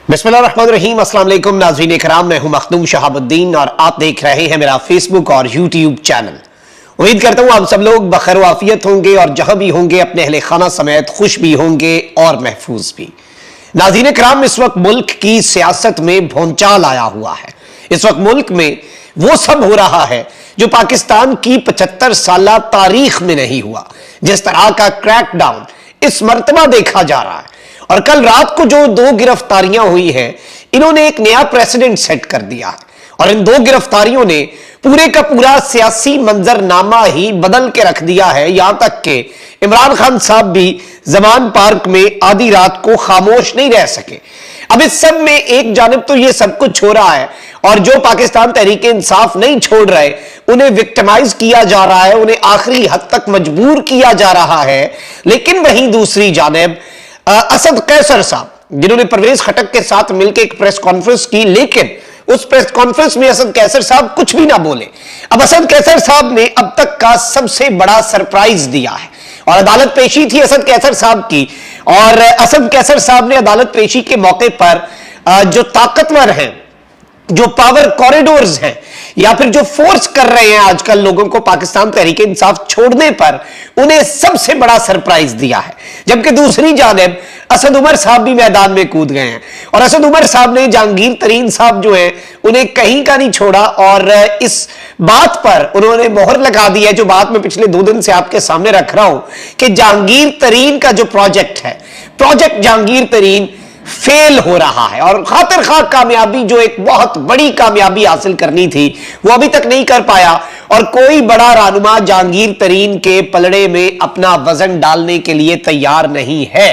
बिस्मिल्लाहिर्रहमानिर्रहीम। अस्सलाम वालेकुम नाज़रीन इकराम, मैं हूं मखदूम शहाबुद्दीन और आप देख रहे हैं मेरा फेसबुक और यूट्यूब चैनल। उम्मीद करता हूं आप सब लोग बखैर आफियत होंगे और जहां भी होंगे अपने अहले खाना समेत खुश भी होंगे और महफूज भी। नाज़रीन इकराम, इस वक्त मुल्क की सियासत में भौंचाल आया हुआ है। इस वक्त मुल्क में वो सब हो रहा है जो पाकिस्तान की 75 साल तारीख में नहीं हुआ। जिस तरह का क्रैकडाउन इस मर्तबा देखा जा रहा है और कल रात को जो 2 गिरफ्तारियां हुई हैं, इन्होंने एक नया प्रेसिडेंट सेट कर दिया है और इन 2 गिरफ्तारियों ने पूरे का पूरा सियासी मंजरनामा ही बदल के रख दिया है। यहां तक कि इमरान खान साहब भी जमान पार्क में आधी रात को खामोश नहीं रह सके। अब इस सब में एक जानिब तो ये सब कुछ हो रहा है और जो पाकिस्तान तहरीक इंसाफ नहीं छोड़ रहे उन्हें विक्टिमाइज किया जा रहा है, उन्हें आखिरी हद तक मजबूर किया जा रहा है। लेकिन वहीं दूसरी जानिब असद कैसर साहब, जिन्होंने परवेज खटक के साथ मिलकर एक प्रेस कॉन्फ्रेंस की, लेकिन उस प्रेस कॉन्फ्रेंस में असद कैसर साहब कुछ भी ना बोले। अब असद कैसर साहब ने अब तक का सबसे बड़ा सरप्राइज दिया है और अदालत पेशी थी असद कैसर साहब की। और असद कैसर साहब ने अदालत पेशी के मौके पर जो ताकतवर हैं, जो पावर कॉरिडोर्स हैं या फिर जो फोर्स कर रहे हैं आजकल लोगों को पाकिस्तान तहरीक इंसाफ छोड़ने पर, उन्हें सबसे बड़ा सरप्राइज दिया है। जबकि दूसरी जानिब असद उमर साहब भी मैदान में कूद गए हैं और असद उमर साहब ने जहांगीर तरीन साहब जो है उन्हें कहीं का नहीं छोड़ा और इस बात पर उन्होंने मोहर लगा दी है, जो बात मैं पिछले 2 दिन से आपके सामने रख रहा हूं कि जहांगीर तरीन का जो प्रोजेक्ट है, प्रोजेक्ट जहांगीर तरीन फेल हो रहा है और खातिर खा कामयाबी, जो एक बहुत बड़ी कामयाबी हासिल करनी थी, वो अभी तक नहीं कर पाया और कोई बड़ा रहनुमा जहांगीर तरीन के पलड़े में अपना वजन डालने के लिए तैयार नहीं है।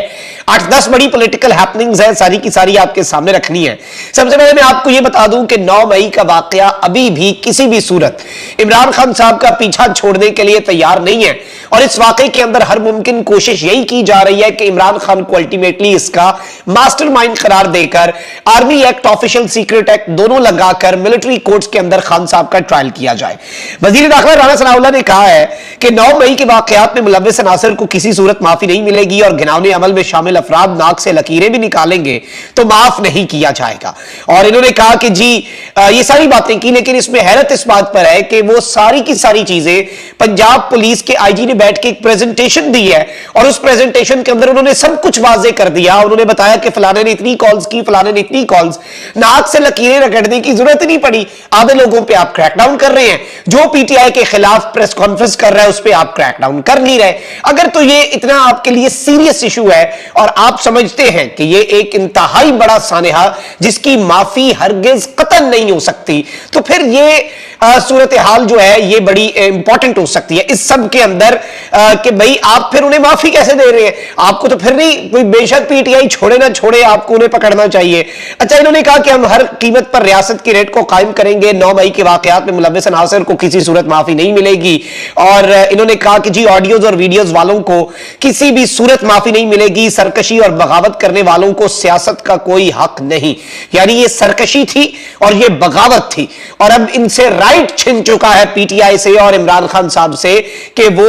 8-10 बड़ी पॉलिटिकल हैपनिंग्स है, सारी की सारी आपके सामने रखनी है। सबसे पहले मैं आपको यह बता दूं कि 9 मई का वाकया अभी भी किसी भी सूरत इमरान खान साहब का पीछा छोड़ने के लिए तैयार नहीं है और इस वाकये के अंदर हर मुमकिन कोशिश यही की जा रही है कि इमरान खान को अल्टीमेटली इसका मास्टरमाइंड करार देकर army act, official secret act दोनों लगाकर मिलिट्री कोर्ट्स के अंदर खान साहब का ट्रायल किया जाए। वजीर दाखिला राना सनाउल्लाह ने कहा है कि 9 मई के वाकयात में मुलव्विस अनासर को किसी सूरत माफी नहीं मिलेगी और घिनौने अमल में शामिल अफराद नाक से लकीरें भी निकालेंगे तो माफ नहीं किया जाएगा। और इन्होंने कहा कि जी ये सारी बातें की, लेकिन इसमें हैरत इस बात पर है कि वो सारी की सारी चीजें पंजाब पुलिस के आईजी ने बैठ के एक प्रेजेंटेशन दी है और उस प्रेजेंटेशन के अंदर उन्होंने सब कुछ वाजे कर दिया। उन्होंने बताया कि फलाने ने इतनी कॉल्स की, फलाने ने इतनी कॉल्स, नाक से लकीरें रगड़ने की जरूरत नहीं पड़ी। आधे लोगों पे आप क्रैकडाउन कर रहे हैं, जो पीटीआई के खिलाफ प्रेस कॉन्फ्रेंस कर रहा है उस पर आप क्रैकडाउन कर नहीं रहे। अगर तो ये इतना आपके लिए सीरियस इशू है और आप समझते हैं कि ये एक इंतहाई बड़ा सानेहा जिसकी माफी हरगिज कतन नहीं हो सकती, तो फिर ये सूरत हाल जो है ये बड़ी इंपॉर्टेंट हो सकती है इस सब के अंदर कि भाई आप फिर उन्हें माफी कैसे दे रहे हैं। आपको तो फिर नहीं, कोई बेशक पीटीआई छोड़े ना छोड़े, आपको उन्हें पकड़ना चाहिए। अच्छा, इन्होंने कहा कि हम हर कीमत पर रियासत की रेट को कायम करेंगे। 9 मई के वाकयात में मुलव्विस अनासर को किसी सूरत माफी नहीं मिलेगी और इन्होंने कहा कि जी ऑडियोज और वीडियोज वालों को किसी भी सूरत माफी नहीं मिलेगी। सरकशी और बगावत करने वालों को सियासत का कोई हक नहीं। यानी ये सरकशी थी और ये बगावत थी और अब इनसे राइट छिन चुका है पीटीआई से और इमरान खान साहब से कि वो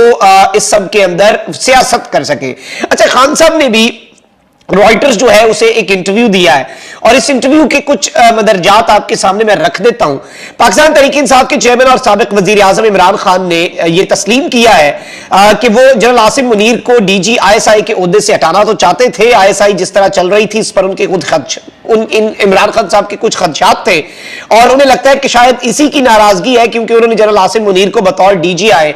इस सब के अंदर सियासत कर सके। अच्छा, खान साहब ने भी रॉयटर्स जो है उसे एक इंटरव्यू दिया है और इस इंटरव्यू के कुछ मदरजात आपके सामने मैं रख देता हूं। पाकिस्तान तहरीक इंसाफ के चेयरमैन और साबिक वजीर आजम इमरान खान ने यह तस्लीम किया है कि वो जनरल आसिम मुनीर को डीजी आईएसआई के ओहदे से हटाना तो चाहते थे। आईएसआई जिस तरह चल रही थी इस पर उनके खुद इमरान खान साहब के कुछ खदशात थे और उन्हें लगता है कि शायद इसी की नाराजगी है क्योंकि उन्होंने जनरल आसिम मुनीर को बतौर डीजीआई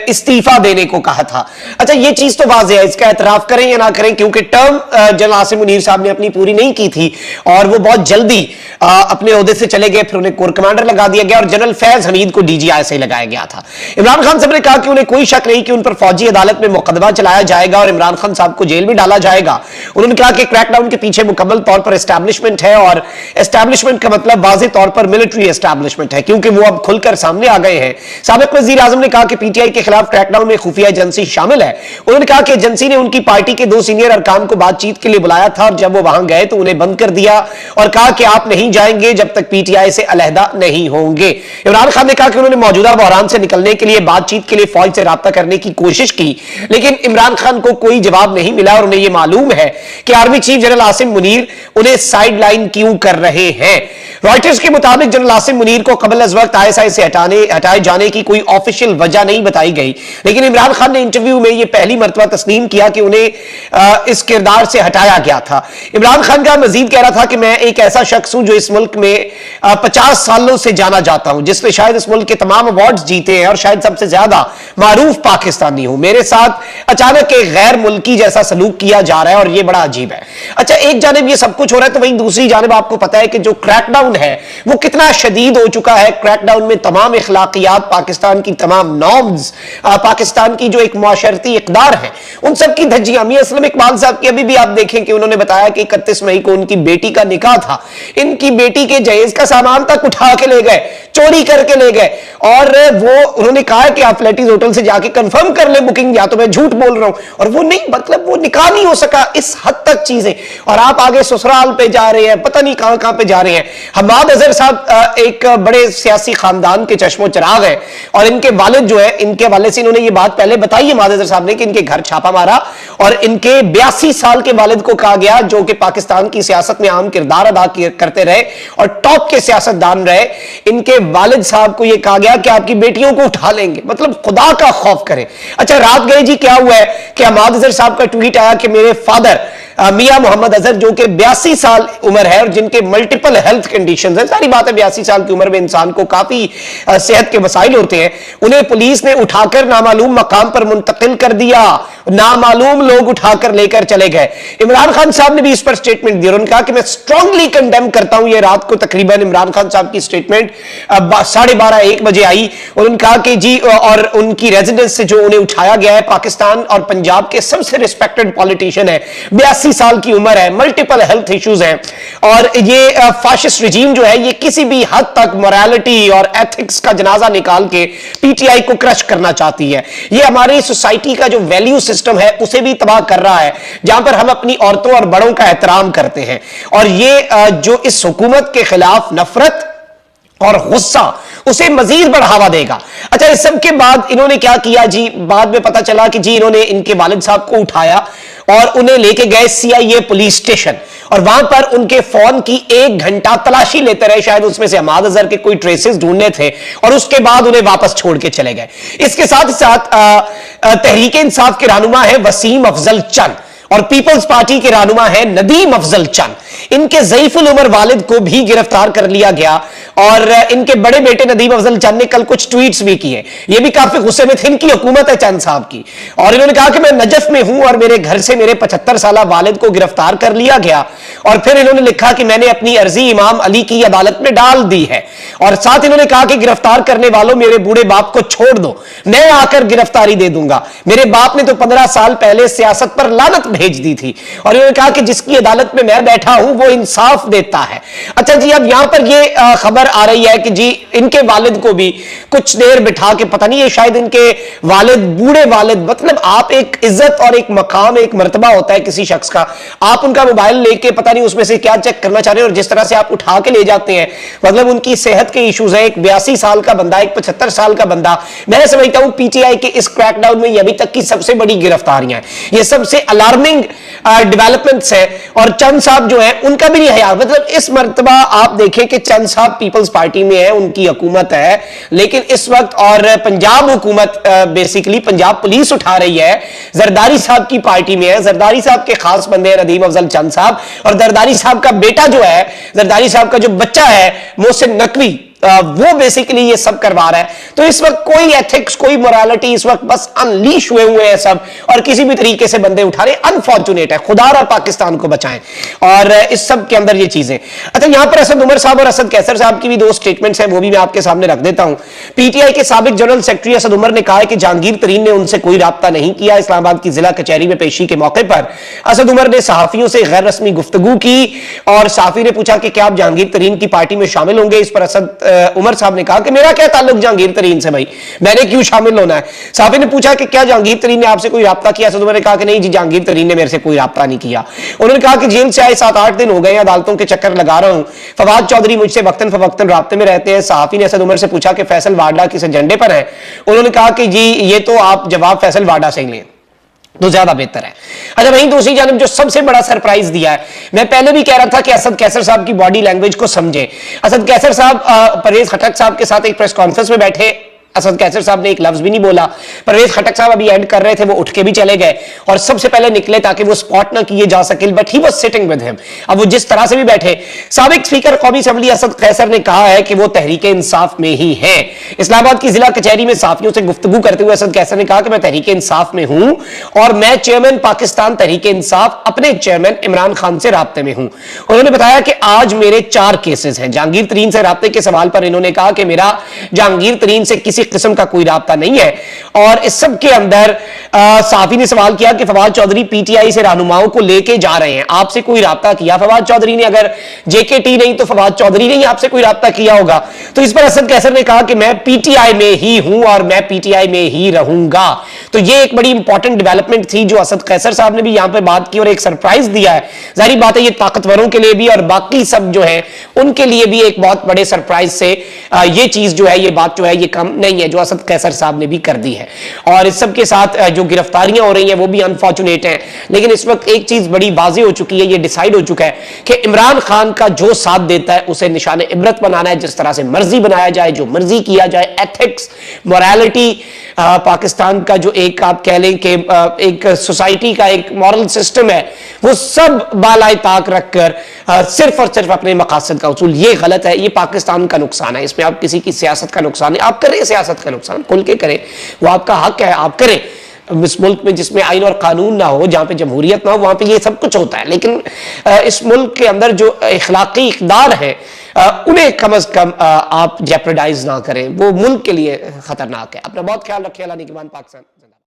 इस्तीफा देने को कहा था। अच्छा, ये चीज तो वाज़ेह है, इसका एतराफ करें या ना करें, क्योंकि टर्म जनरल आसिम मुनीर साहब ने अपनी पूरी नहीं की थी और वो बहुत जल्दी अपने ओहदे से चले गए, फिर उन्हें कोर कमांडर लगा दिया गया और जनरल फैज हमीद को डीजीआई से लगाया गया था। इमरान खान साहब ने कहा कि उन्हें कोई शक नहीं कि उन पर फौजी अदालत में मुकदमा चलाया जाएगा और इमरान खान साहब को जेल में डाला जाएगा। उन्होंने कहा कि क्रैकडाउन के पीछे मुकम्मल तौर पर एस्टैब्लिशमेंट है और एस्टैब्लिशमेंट का मतलब वाज़ेह तौर पर मिलिट्री एस्टैब्लिशमेंट है क्योंकि वो अब खुलकर सामने आ गए हैं। साबिक वजीर आजम ने कहा कि पीटीआई के खिलाफ क्रैकडाउन में खुफिया एजेंसी शामिल है। उन्होंने कहा कि एजेंसी ने उनकी पार्टी के 2 सीनियर अरकान को बात बातचीत के लिए बुलाया था और जब वो वहां गए तो उन्हें बंद कर दिया और कहा कि आप नहीं जाएंगे जब तक पीटीआई से अलहदा नहीं होंगे। इमरान खान ने कहा कि उन्होंने मौजूदा बहरान से निकलने के लिए बातचीत के लिए फौज से राब्ता करने की कोशिश की, लेकिन इमरान खान को कोई जवाब नहीं मिला और उन्हें यह मालूम है कि army chief general Asim Munir उन्हें साइडलाइन क्यों कर रहे हैं। रॉयटर्स के मुताबिक जनरल आसिम मुनीर को कबल अज वक्त आईएसआई से हटाए जाने की कोई ऑफिशियल वजह नहीं बताई गई, लेकिन इमरान खान ने इंटरव्यू में यह पहली मर्तबा तस्लीम किया कि उन्हें इस किरदार से हटाया गया था। इमरान खान का मजीद कह रहा था कि मैं एक ऐसा शख्स हूं जो इस मुल्क में 50 सालों से जाना जाता हूं, जिसने शायद इस मुल्क के तमाम अवार्ड्स जीते हैं और शायद सबसे ज्यादा मारूफ पाकिस्तानी हूं। मेरे साथ अचानक एक गैर मुल्की जैसा सलूक किया जा रहा है और यह बड़ा अजीब है। अच्छा, एक जानिब ये सब कुछ हो रहा है तो वहीं दूसरी जानिब आपको पता है कि जो क्रैकडाउन है वो कितना शदीद हो चुका है। क्रैकडाउन में तमाम इखलाकियात, पाकिस्तान की तमाम नॉर्म्स, पाकिस्तान की जो एक मुआशरती इक़दार है, उन सब की धज्जियां। मियां असलम इकबाल साहब की अभी भी आप देखें कि उन्होंने बताया कि 31 मई को उनकी बेटी का निकाह था, इनकी बेटी के जहेज का सामान तक उठा के ले गए, चोरी करके ले गए और वो उन्होंने कहा कि आप फ्लैटीज होटल से जाके कंफर्म कर ले बुकिंग, या तो मैं झूठ बोल रहा हूं, और वो नहीं, मतलब वो निकाह नहीं हो सका, इस हद तक चीजें। और आप आगे ससुराल पे जा रहे हैं, पता नहीं कहां पे जा रहे हैं। हम्माद अजहर साहब एक बड़े सियासी खानदान के चश्मो चिराग है और इनके वालिद जो है, इनके वालिद से इन्होंने ये बात पहले बताई है हम्माद अजहर साहब ने कि इनके घर छापा मारा और इनके 82 साल के वालिद को कहा गया, जो कि पाकिस्तान की सियासत में अहम किरदार अदा करते रहे और टॉप के सियासतदान रहे, इनके वालिद साहब को यह कहा गया कि आपकी बेटियों को उठा लेंगे। मतलब खुदा का खौफ करें। अच्छा, रात गए जी क्या हुआ है कि हम्माद अजहर साहब का ट्वीट आया कि मेरे फादर मियां मोहम्मद अजहर, जो कि 82 साल उम्र है और जिनके मल्टीपल हेल्थ कंडीशंस हैं, सारी बात है 82 साल की उम्र में इंसान को काफी सेहत के मसाइल होते हैं, उन्हें पुलिस ने उठाकर नामालूम मकाम पर मुंतकिल कर दिया, नामालूम लोग उठाकर लेकर चले गए। इमरान खान साहब ने भी इस पर स्टेटमेंट दी और उन्होंने कहा कि मैं स्ट्रांगली कंडेम करता हूं। यह रात को तकरीबन इमरान खान साहब की स्टेटमेंट 12:30-1 बजे आई और उन्होंने कहा कि जी, और उनकी रेजिडेंस से जो उन्हें उठाया गया है, पाकिस्तान और पंजाब के सबसे रिस्पेक्टेड पॉलिटिशियन है, 82 साल की उम्र है, मल्टीपल हेल्थ इश्यूज हैं और ये फाशिस्ट रिजीम जो है ये किसी भी हद तक मोरालिटी और एथिक्स का जनाजा निकाल के पीटीआई को क्रश करना चाहती है। ये हमारी सोसाइटी का जो वैल्यू सिस्टम है उसे भी तबाह कर रहा है, जहां पर हम अपनी औरतों और बड़ों का एहतराम करते हैं। और ये जो इस हुकूमत के खिलाफ नफरत और गुस्सा उसे मजीद बढ़ावा देगा। अच्छा, इस सब के बाद इन्होंने क्या किया जी, बाद में पता चला कि जी इन्होंने इनके वालिद साहब को उठाया और उन्हें लेके गए सीआईए पुलिस स्टेशन और वहां पर उनके फोन की 1 घंटा तलाशी लेते रहे, शायद उसमें से हम्माद अजहर के कोई ट्रेसेस ढूंढने थे और उसके बाद उन्हें वापस छोड़ के चले गए। इसके साथ साथ तहरीक इंसाफ के रहनुमा है वसीम अफजल चंद और पीपल्स पार्टी के रहनुमा है नदीम अफजल चंद। इनके ज़ईफुल उमर वालिद को भी गिरफ्तार कर लिया गया और इनके बड़े बेटे नदीम अफजल चंद ने कल कुछ ट्वीट्स भी किए। ये भी काफी गुस्से में थे, इनकी हुकूमत है चंद साहब की, और इन्होंने कहा कि मैं नजफ में हूं और मेरे घर से मेरे 75 साल वालिद को गिरफ्तार कर लिया गया। और फिर इन्होंने लिखा कि मैंने अपनी अर्जी इमाम अली की अदालत में डाल दी है और साथ इन्होंने कहा कि गिरफ्तार करने वालों मेरे बूढ़े बाप को छोड़ दो, मैं आकर गिरफ्तारी दे दूंगा। मेरे बाप ने तो 15 साल पहले सियासत पर लानत भेज दी थी और इन्होंने कहा कि जिसकी अदालत में मैं बैठा हूं वो इंसाफ देता है। अच्छा जी, अब यहां पर ये खबर आ रही है कि जी इनके वालिद को भी कुछ देर बिठा के, पता नहीं है शायद इनके वालिद, बूढ़े वालिद, मतलब आप एक इज्जत और एक मकाम, एक मर्तबा होता है किसी शख्स का, आप उनका मोबाइल लेके पता नहीं उसमें से क्या चेक करना चाह रहे हैं और जिस तरह से आप उठा के ले जाते हैं, मतलब उनकी सेहत के इश्यूज है। एक 82 साल का बंदा, एक 75 साल का बंदा, मैं समझता हूं पीटीआई के इस क्रैकडाउन में ये अभी तक की सबसे बड़ी गिरफ्तारियां हैं, ये सबसे अलार्मिंग डेवलपमेंट्स है। और चंद साहब जो है उनका भी नहीं है, मतलब इस मर्तबा आप देखें कि चंद साहब पीपल्स पार्टी में है, उनकी हुकूमत है, लेकिन इस वक्त और पंजाब हुकूमत बेसिकली पंजाब पुलिस उठा रही है, जरदारी साहब की पार्टी में है। जरदारी साहब के खास बंदे हैं नदीम अफजल चंद साहब और जरदारी साहब का बेटा जो है, जरदारी साहब का जो बच्चा है मोहसिन नकवी, वो बेसिकली ये सब करवा रहा है। तो इस वक्त कोई एथिक्स, कोई मोरालिटी, इस वक्त बस अनलीश हुए हैं सब और किसी भी तरीके से बंदे उठा रहे। अनफॉर्चुनेट है, खुदा पाकिस्तान को बचाएं और इस सब के अंदर ये चीजें। अच्छा, यहां पर असद उमर साहब और असद कैसर साहब की भी 2 स्टेटमेंट्स हैं, वो भी मैं आपके सामने रख देता हूं। पीटीआई के साबिक जनरल सेक्रेटरी असद उमर ने कहा है कि जहांगीर तरीन ने उनसे कोई राब्ता नहीं किया। इस्लामाबाद की जिला कचहरी में पेशी के मौके पर असद उमर ने सहाफियों से गैर रस्मी गुफ्तगू की और सहाफी ने पूछा कि क्या आप जहांगीर तरीन की पार्टी में शामिल होंगे। इस पर असद उमर साहब ने कहा कि मेरा क्या ताल्लुक जहांगीर तरीन से भाई, मैंने क्यों शामिल होना है। साहब ने पूछा कि क्या जहांगीर तरीन ने आपसे कोई राब्ता किया। असद उमर ने कहा कि नहीं जी, जहांगीर तरीन ने मेरे से कोई राब्ता नहीं किया। उन्होंने कहा कि जेल से आए 7-8 दिन हो गए, अदालतों के चक्कर लगा रहा हूं, फवाद चौधरी मुझसे वक्तन फवक्तन राब्ते में रहते हैं। सहाफी ने असद उमर से पूछा कि फैसल वाडा किस एजेंडे पर है। उन्होंने कहा कि जी ये तो आप जवाब फैसल वाडा से लें तो ज्यादा बेहतर है। अच्छा, वहीं दूसरी जानब जो सबसे बड़ा सरप्राइज दिया है, मैं पहले भी कह रहा था कि असद कैसर साहब की बॉडी लैंग्वेज को समझे। असद कैसर साहब परवेज खटक साहब के साथ एक प्रेस कॉन्फ्रेंस में बैठे, असद कैसर साहब ने एक लफ्ज भी नहीं बोला। परवेज खटक साहब अभी एंड कर रहे थे, वो उठ के भी चले गए और सबसे पहले निकले ताकि वो स्पॉट ना किए जा सके, but he was sitting with him. अब वो जिस तरह से भी बैठे, साबिक स्पीकर कौमी असेंबली असद कैसर ने कहा है कि वो तहरीके इंसाफ में ही है। इस्लामाबाद की जिला कचहरी में साफियों से गुफ्तगू करते हुए असद कैसर ने कहा कि मैं तहरीके इंसाफ में हूं और मैं चेयरमैन पाकिस्तान तहरीके इंसाफ अपने चेयरमैन इमरान खान से राब्ते में हूं। उन्होंने बताया कि आज मेरे 4 केसेस हैं। जहांगीर तरीन से राब्ते के सवाल पर इन्होंने कहा कि मेरा जहांगीर तरीन से किसी किस्म का कोई राब्ता नहीं है। और इस सब के अंदर साफी ने सवाल किया कि फवाद चौधरी पीटीआई से रहनुमाओं को लेके जा रहे हैं, आपसे कोई राब्ता किया फवाद चौधरी ने? अगर जेकेटी नहीं तो फवाद चौधरी ने ही आपसे कोई राब्ता किया होगा। तो इस पर असद कैसर ने कहा कि मैं पीटीआई में ही हूं और मैं पीटीआई में ही रहूंगा। तो ये एक बड़ी इंपॉर्टेंट डेवलपमेंट थी जो असद कैसर साहब ने भी यहां पर बात की और एक सरप्राइज दिया है। जाहिर बात है ये ताकतवरों के लिए भी और बाकी सब जो है उनके लिए भी एक बहुत बड़े सरप्राइज से ये चीज जो है, ये बात जो है ये कम नहीं है जो असद कैसर साहब ने भी कर दी है। और इस सब के साथ जो गिरफ्तारियां हो रही हैं वो भी अनफॉर्चुनेट हैं, लेकिन इस वक्त एक चीज बड़ी वाज़ेह हो चुकी है, ये डिसाइड हो चुका है कि इमरान खान का जो साथ देता है उसे निशान इबरत बनाना है, जिस तरह से मर्जी बनाया जाए, जो मर्जी किया जाए। एथिक्स, मोरालिटी, पाकिस्तान का जो एक आप कह लें कि एक सोसाइटी का एक मॉरल सिस्टम है, वो सब बालाए ताक रखकर सिर्फ और सिर्फ अपने मकासद का उसूल, ये गलत है। ये पाकिस्तान का नुकसान है, इसमें आप किसी की सियासत का नुकसान है। आप करें सियासत का नुकसान, खुल के करें, वो आपका हक है, आप करें। इस मुल्क में जिसमें आइन और कानून ना हो, जहां पे जमहूरियत ना हो, वहां पे ये सब कुछ होता है। लेकिन इस मुल्क के अंदर जो इखलाकी इक़दार है उन्हें कम अज कम आप जेपरडाइज ना करें, वो मुल्क के लिए खतरनाक है। अपना बहुत ख्याल रखिए। अल्लाह निगहबान पाकिस्तान।